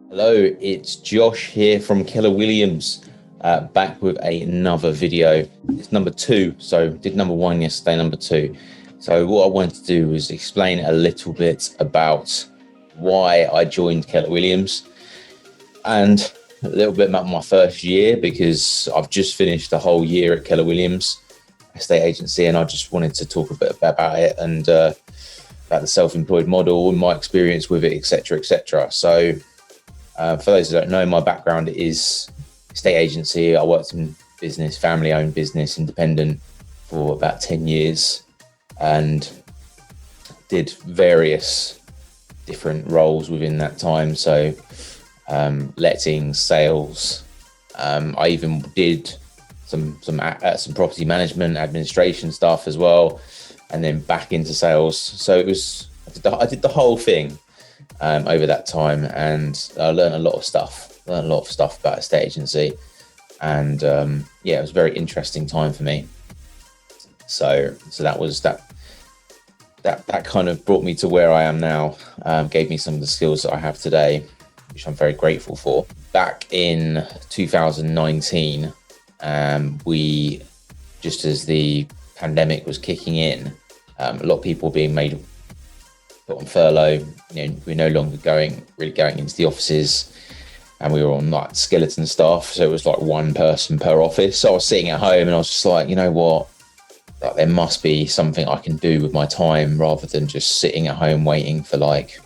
Hello, it's Josh here from Keller Williams, back with another video. It's number two, so did number one yesterday, number two. So what I wanted to do was explain a little bit about why I joined Keller Williams and a little bit about my first year, because I've just finished the whole year at Keller Williams estate agency, and I just wanted to talk a bit about it and about the self-employed model and my experience with it, etc., etc. So for those who don't know, my background is estate agency. I worked in business, family-owned business, independent for about 10 years and did various different roles within that time. So lettings, sales. I even did some property management, administration stuff as well, and then back into sales. So I did the whole thing over that time, and I learned a lot of stuff. About estate agency, and it was a very interesting time for me. So that kind of brought me to where I am now. Gave me some of the skills that I have today, which I'm very grateful for. Back in 2019, we, just as the pandemic was kicking in, a lot of people being put on furlough. We're no longer going into the offices, and we were on like skeleton staff, so it was like one person per office. So I was sitting at home and I was just like, you know what, like, there must be something I can do with my time rather than just sitting at home waiting for like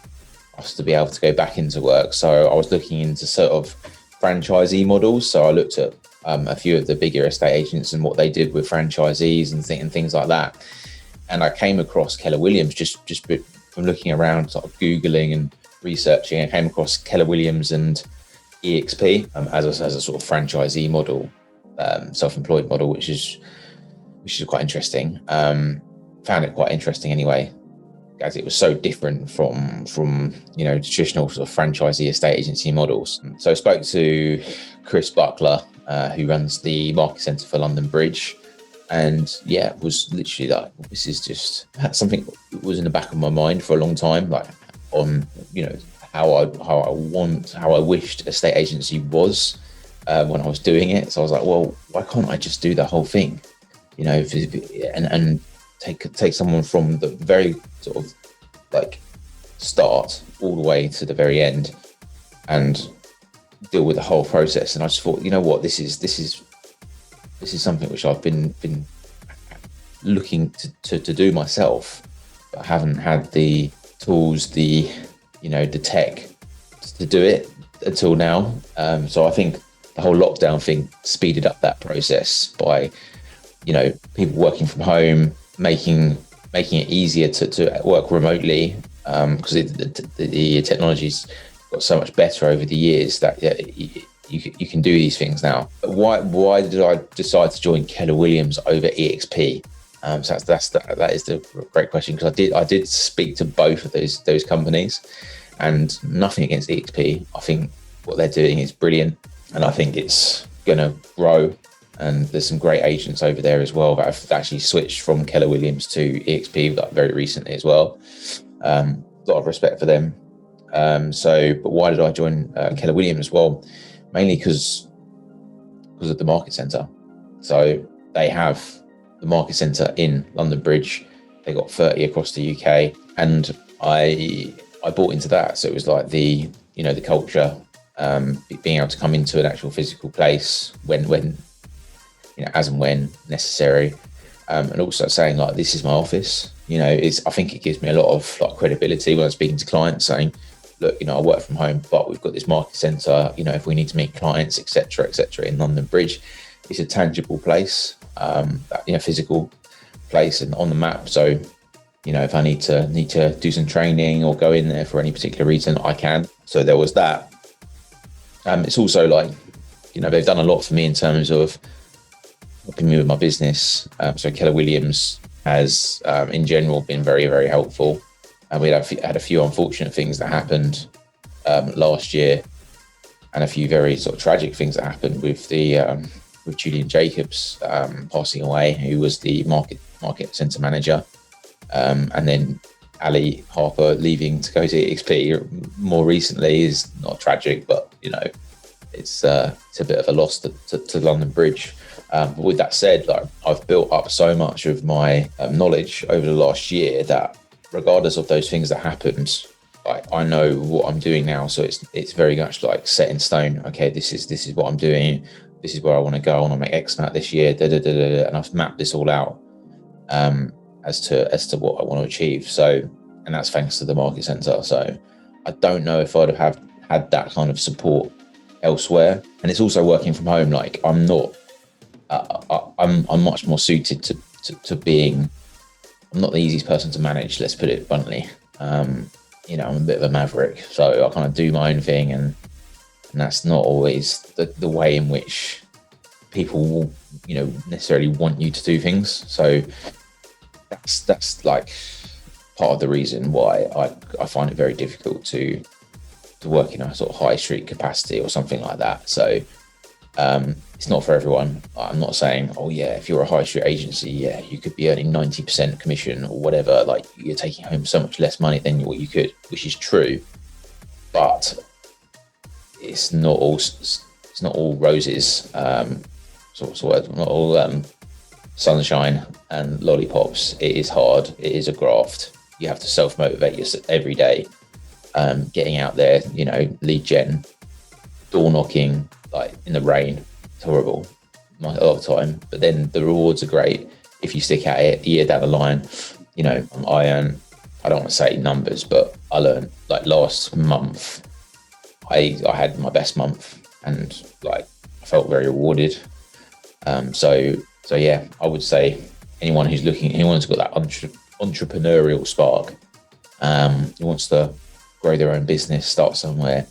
us to be able to go back into work. So I was looking into sort of franchisee models. So I looked at a few of the bigger estate agents and what they did with franchisees and things like that. And I came across Keller Williams just from looking around, sort of Googling and researching. I came across Keller Williams and EXP as a sort of franchisee model, self-employed model, which is quite interesting. Found it quite interesting anyway, as it was so different from traditional sort of franchisee estate agency models. So I spoke to Chris Buckler, who runs the market centre for London Bridge. And it was literally like, this is just something that was in the back of my mind for a long time, like on, how I wished estate agency was when I was doing it. So I was like, well, why can't I just do the whole thing, and take someone from the very sort of like start all the way to the very end and deal with the whole process. And I just thought, you know what, this is something which I've been looking to do myself, but I haven't had the tools, the tech to do it until now. So I think the whole lockdown thing speeded up that process by, people working from home, making it easier to work remotely, because the technology's got so much better over the years that you can do these things now. But why did I decide to join Keller Williams over EXP? So that is the great question, because I did speak to both of those companies, and nothing against EXP. I think what they're doing is brilliant, and I think it's going to grow. And there's some great agents over there as well that have actually switched from Keller Williams to EXP like very recently as well. A lot of respect for them. But why did I join Keller Williams? Well, mainly because of the market centre. So they have the market centre in London Bridge. They got 30 across the UK, and I bought into that. So it was like the culture, being able to come into an actual physical place when as and when necessary, and also saying like, this is my office. I think it gives me a lot of like credibility when I'm speaking to clients, saying, look, I work from home, but we've got this market centre. If we need to meet clients, etc., in London Bridge, it's a tangible place, physical place and on the map. So, if I need to do some training or go in there for any particular reason, I can. So there was that. It's also like, they've done a lot for me in terms of helping me with my business. So Keller Williams has, in general, been very, very helpful. And we had a few unfortunate things that happened last year, and a few very sort of tragic things that happened with Julian Jacobs passing away, who was the market centre manager. And then Ali Harper leaving to go to EXP more recently is not tragic, but it's a bit of a loss to London Bridge. But with that said, like, I've built up so much of my knowledge over the last year that regardless of those things that happened, I know what I'm doing now. So it's very much like set in stone. Okay, this is what I'm doing. This is where I want to go. I want to make X amount this year. And I've mapped this all out as to what I want to achieve. So, and that's thanks to the market center. So I don't know if I'd have had that kind of support elsewhere. And it's also working from home. Like, I'm not. I'm much more suited to being. I'm not the easiest person to manage. Let's put it bluntly. I'm a bit of a maverick, so I kind of do my own thing, and that's not always the way in which people will, necessarily want you to do things. So that's like part of the reason why I find it very difficult to work in a sort of high street capacity or something like that. So it's not for everyone. I'm not saying, oh yeah, if you're a high street agency, yeah, you could be earning 90% commission or whatever. Like, you're taking home so much less money than what you could, which is true. But it's not all roses. Not all sunshine and lollipops. It is hard. It is a graft. You have to self-motivate yourself every day. Getting out there, lead gen, door knocking, like in the rain. It's horrible a lot of the time, but then the rewards are great if you stick at it. A year down the line, I earn, I don't want to say numbers, but I learned, like, last month I had my best month, and like I felt very rewarded. So yeah, I would say anyone's got that entrepreneurial spark, who wants to grow their own business, start somewhere,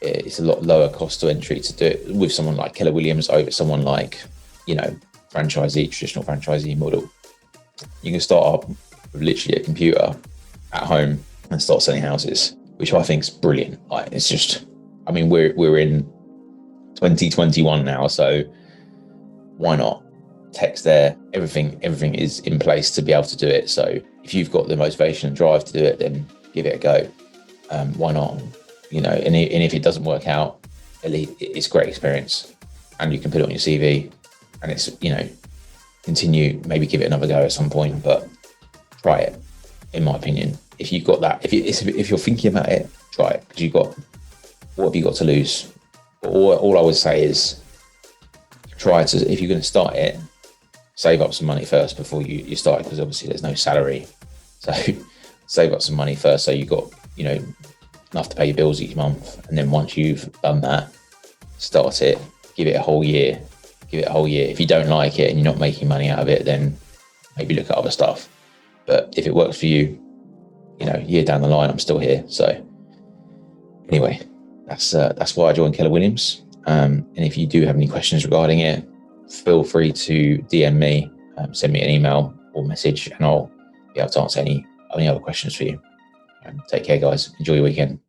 it's a lot lower cost to entry to do it with someone like Keller Williams over someone like, traditional franchisee model. You can start up with literally a computer at home and start selling houses, which I think is brilliant. Like, it's just, we're in 2021 now, so why not? Tech's there, everything is in place to be able to do it. So if you've got the motivation and drive to do it, then give it a go. Why not? And if it doesn't work out, at least it's a great experience, and you can put it on your CV, and it's, continue, maybe give it another go at some point, but try it, in my opinion. If you've got that, if you're thinking about it, try it, because what have you got to lose? All I would say is if you're going to start it, save up some money first before you start, because obviously there's no salary. So save up some money first, so you've got, enough to pay your bills each month. And then once you've done that, start it, give it a whole year. If you don't like it and you're not making money out of it, then maybe look at other stuff. But if it works for you, year down the line, I'm still here. So anyway, that's why I joined Keller Williams. And if you do have any questions regarding it, feel free to DM me, send me an email or message, and I'll be able to answer any other questions for you. Take care, guys. Enjoy your weekend.